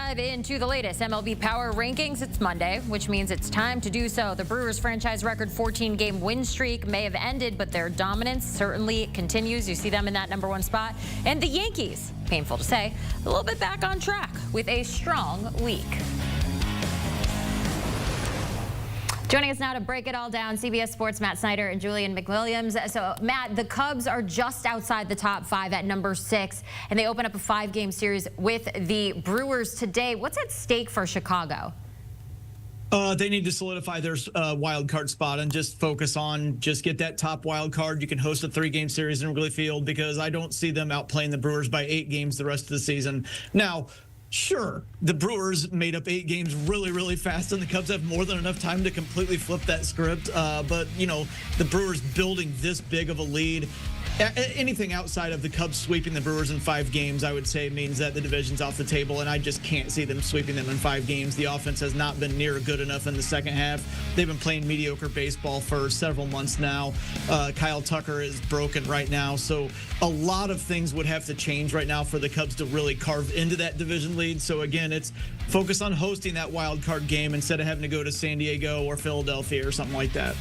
dive into the latest MLB Power Rankings. It's Monday, which means it's time to do so. The Brewers' franchise record 14-game win streak may have ended, but their dominance certainly continues. You see them in that #1 spot. And the Yankees, painful to say, a little bit back on track with a strong week. Joining us now to break it all down, CBS Sports' Snyder and Julian McWilliams. So, Matt, the Cubs are just outside the top 5 at #6, and they open up a 5-game series with the Brewers today. What's at stake for Chicago? They need to solidify their wild card spot and just focus on get that top wild card. You can host a 3-game series in Wrigley Field because I don't see them outplaying the Brewers by 8 games the rest of the season. Now, sure, the Brewers made up 8 games really, really fast, and the Cubs have more than enough time to completely flip that script. But, you know, the Brewers building this big of a lead, anything outside of the Cubs sweeping the Brewers in 5 games, I would say, means that the division's off the table, and I just can't see them sweeping them in 5 games. The offense has not been near good enough in the second half. They've been playing mediocre baseball for several months now. Kyle Tucker is broken right now, so a lot of things would have to change right now for the Cubs to really carve into that division lead. So again, it's focus on hosting that wild card game instead of having to go to San Diego or Philadelphia or something like that.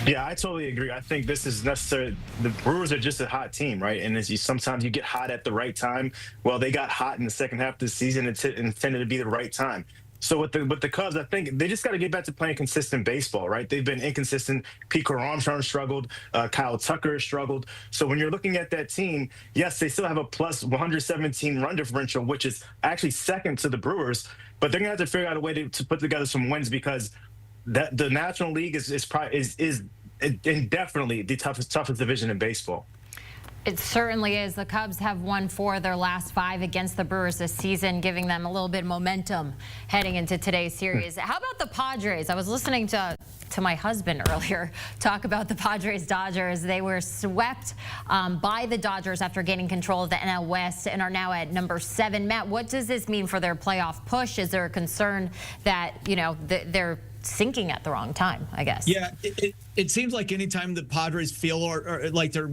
Yeah, I totally agree. I think this is necessary. The Brewers are just a hot team, right? And sometimes you get hot at the right time. Well, they got hot in the second half of the season and intended to be the right time. So with the Cubs, I think they just got to get back to playing consistent baseball, right? They've been inconsistent. Pete Armstrong struggled. Kyle Tucker struggled. So when you're looking at that team, yes, they still have a plus 117 run differential, which is actually second to the Brewers. But they're going to have to figure out a way to put together some wins because the National League is indefinitely the toughest division in baseball. It certainly is. The Cubs have won 4 of their last 5 against the Brewers this season, giving them a little bit of momentum heading into today's series. How about the Padres? I was listening to my husband earlier talk about the Padres-Dodgers. They were swept by the Dodgers after gaining control of the NL West and are now at #7. Matt, what does this mean for their playoff push? Is there a concern that, you know, they're sinking at the wrong time, I guess? Yeah, it seems like anytime the Padres feel or like they're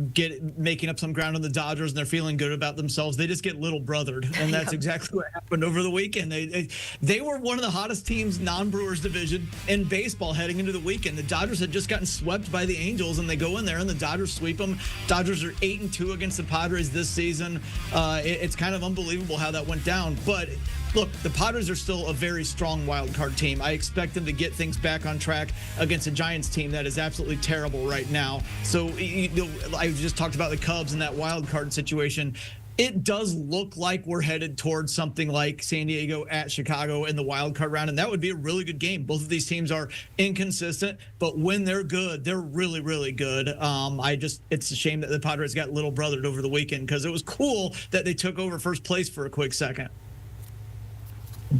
making up some ground on the Dodgers and they're feeling good about themselves, they just get little brothered, and that's exactly what happened over the weekend. They were one of the hottest teams, non-Brewers division, in baseball heading into the weekend. The Dodgers had just gotten swept by the Angels, and they go in there and the Dodgers sweep them. Dodgers are 8-2 against the Padres this season. It's kind of unbelievable how that went down, but look, the Padres are still a very strong wild card team. I expect them to get things back on track against a Giants team that is absolutely terrible right now. So I just talked about the Cubs and that wild card situation. It does look like we're headed towards something like San Diego at Chicago in the wild card round, and that would be a really good game. Both of these teams are inconsistent, but when they're good, they're really, really good. It's a shame that the Padres got little brothered over the weekend because it was cool that they took over first place for a quick second.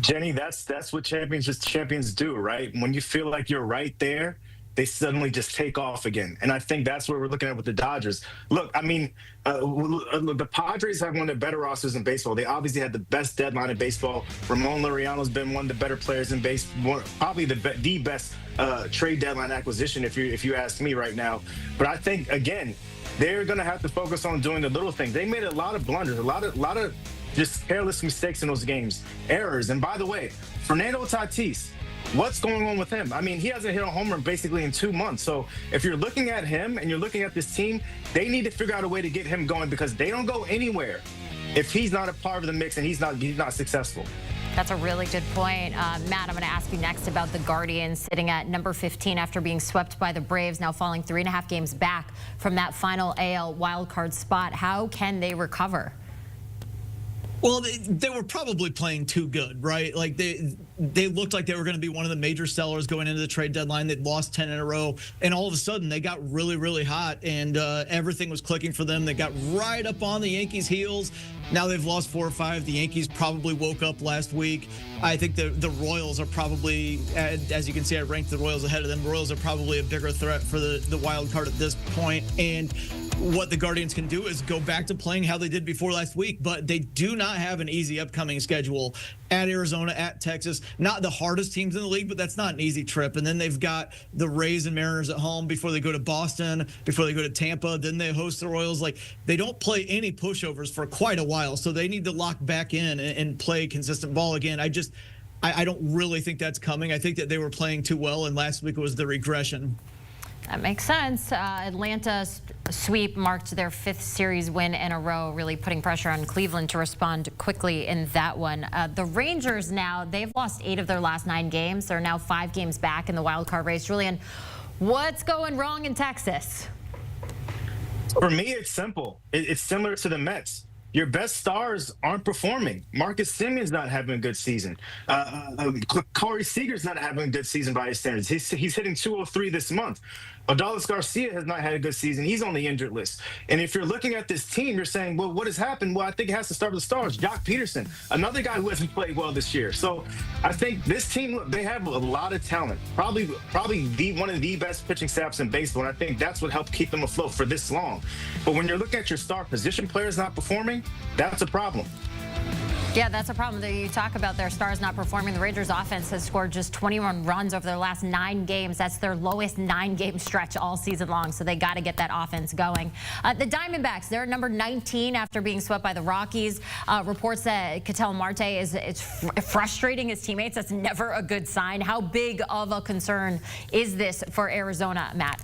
Jenny, that's what champions do, right? When you feel like you're right there, they suddenly just take off again. And I think that's what we're looking at with the Dodgers. Look, I mean, the Padres have one of the better rosters in baseball. They obviously had the best deadline in baseball. Ramon Laureano's been one of the better players in baseball, probably the best trade deadline acquisition, if you ask me right now. But I think, again, they're going to have to focus on doing the little things. They made a lot of blunders, a lot of just careless mistakes in those games, errors. And by the way, Fernando Tatis, what's going on with him? I mean, he hasn't hit a home run basically in 2 months. So if you're looking at him and you're looking at this team, they need to figure out a way to get him going because they don't go anywhere if he's not a part of the mix and he's not successful. That's a really good point. Matt, I'm going to ask you next about the Guardians sitting at #15 after being swept by the Braves, now falling 3.5 games back from that final AL wildcard spot. How can they recover? Well, they were probably playing too good, right? Like they looked like they were going to be one of the major sellers going into the trade deadline. They'd lost 10 in a row, and all of a sudden they got really, really hot, and everything was clicking for them. They got right up on the Yankees' heels. Now they've lost 4 or 5. The Yankees probably woke up last week. I think the Royals are probably, as you can see, I ranked the Royals ahead of them. The Royals are probably a bigger threat for the wild card at this point, and what the Guardians can do is go back to playing how they did before last week, but they do not have an easy upcoming schedule at Arizona, at Texas. Not the hardest teams in the league, but that's not an easy trip. And then they've got the Rays and Mariners at home before they go to Boston, before they go to Tampa. Then they host the Royals. Like, they don't play any pushovers for quite a while, so they need to lock back in and play consistent ball again. I don't really think that's coming. I think that they were playing too well, and last week was the regression. That makes sense. Atlanta's sweep marked their 5th series win in a row, really putting pressure on Cleveland to respond quickly in that one. The Rangers now, they've lost 8 of their last 9 games. They're now 5 games back in the wild card race. Julian, what's going wrong in Texas? For me, it's simple. It's similar to the Mets. Your best stars aren't performing. Marcus Semion's not having a good season. Corey Seager's not having a good season by his standards. He's hitting 203 this month. Adolis Garcia has not had a good season. He's on the injured list. And if you're looking at this team, you're saying, well, what has happened? Well, I think it has to start with the stars. Jock Peterson, another guy who hasn't played well this year. So I think this team, they have a lot of talent. Probably one of the best pitching staffs in baseball. And I think that's what helped keep them afloat for this long. But when you're looking at your star position players not performing, that's a problem. Yeah, that's a problem that you talk about their stars not performing. The Rangers offense has scored just 21 runs over their last 9 games. That's their lowest 9-game stretch all season long, so they got to get that offense going. The Diamondbacks, they're number 19 after being swept by the Rockies. Reports that Ketel Marte is frustrating his teammates. That's never a good sign. How big of a concern is this for Arizona, Matt?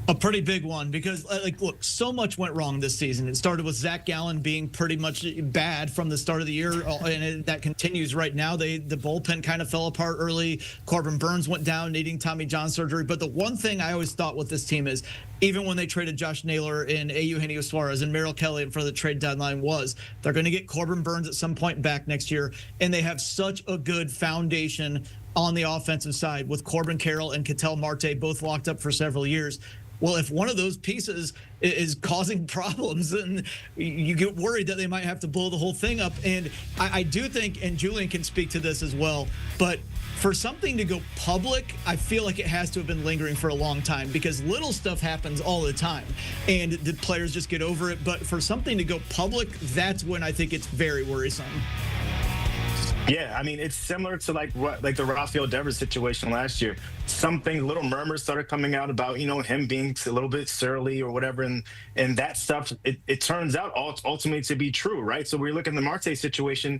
A pretty big one because, look, so much went wrong this season. It started with Zach Gallen being pretty much bad from the start of the year, and that continues right now. The bullpen kind of fell apart early. Corbin Burns went down, needing Tommy John surgery. But the one thing I always thought with this team is, even when they traded Josh Naylor and Eugenio Suarez and Merrill Kelly for the trade deadline, was they're going to get Corbin Burns at some point back next year, and they have such a good foundation on the offensive side with Corbin Carroll and Ketel Marte both locked up for several years. Well, if one of those pieces is causing problems, then you get worried that they might have to blow the whole thing up. And I do think, and Julian can speak to this as well, but for something to go public, I feel like it has to have been lingering for a long time because little stuff happens all the time and the players just get over it. But for something to go public, that's when I think it's very worrisome. Yeah, I mean, it's similar to like the Rafael Devers situation last year. Little murmurs started coming out about, him being a little bit surly or whatever. And that stuff, it turns out ultimately to be true, right? So we look at the Marte situation,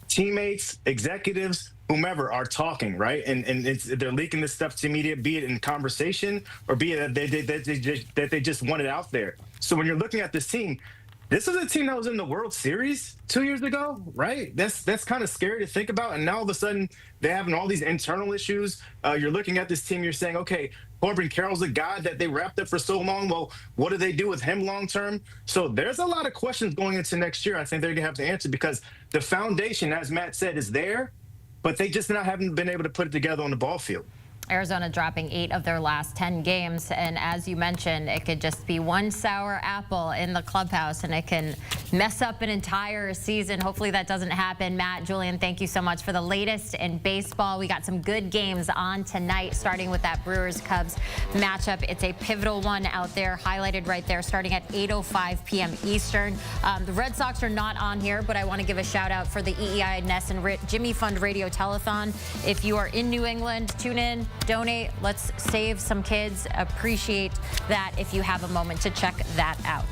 teammates, executives, whomever are talking, right? And they're leaking this stuff to media, be it in conversation or be it that they just want it out there. So when you're looking at this team, this is a team that was in the World Series 2 years ago, right? That's kind of scary to think about. And now all of a sudden they're having all these internal issues. You're looking at this team, you're saying, okay, Corbin Carroll's a guy that they wrapped up for so long. Well, what do they do with him long term? So there's a lot of questions going into next year. I think they're going to have to answer because the foundation, as Matt said, is there, but they just haven't been able to put it together on the ball field. Arizona dropping 8 of their last 10 games. And as you mentioned, it could just be one sour apple in the clubhouse and it can mess up an entire season. Hopefully that doesn't happen. Matt, Julian, thank you so much for the latest in baseball. We got some good games on tonight, starting with that Brewers-Cubs matchup. It's a pivotal one out there, highlighted right there, starting at 8:05 p.m. Eastern. The Red Sox are not on here, but I want to give a shout out for the EEI Ness and Jimmy Fund Radio Telethon. If you are in New England, tune in. Donate. Let's save some kids. Appreciate that if you have a moment to check that out.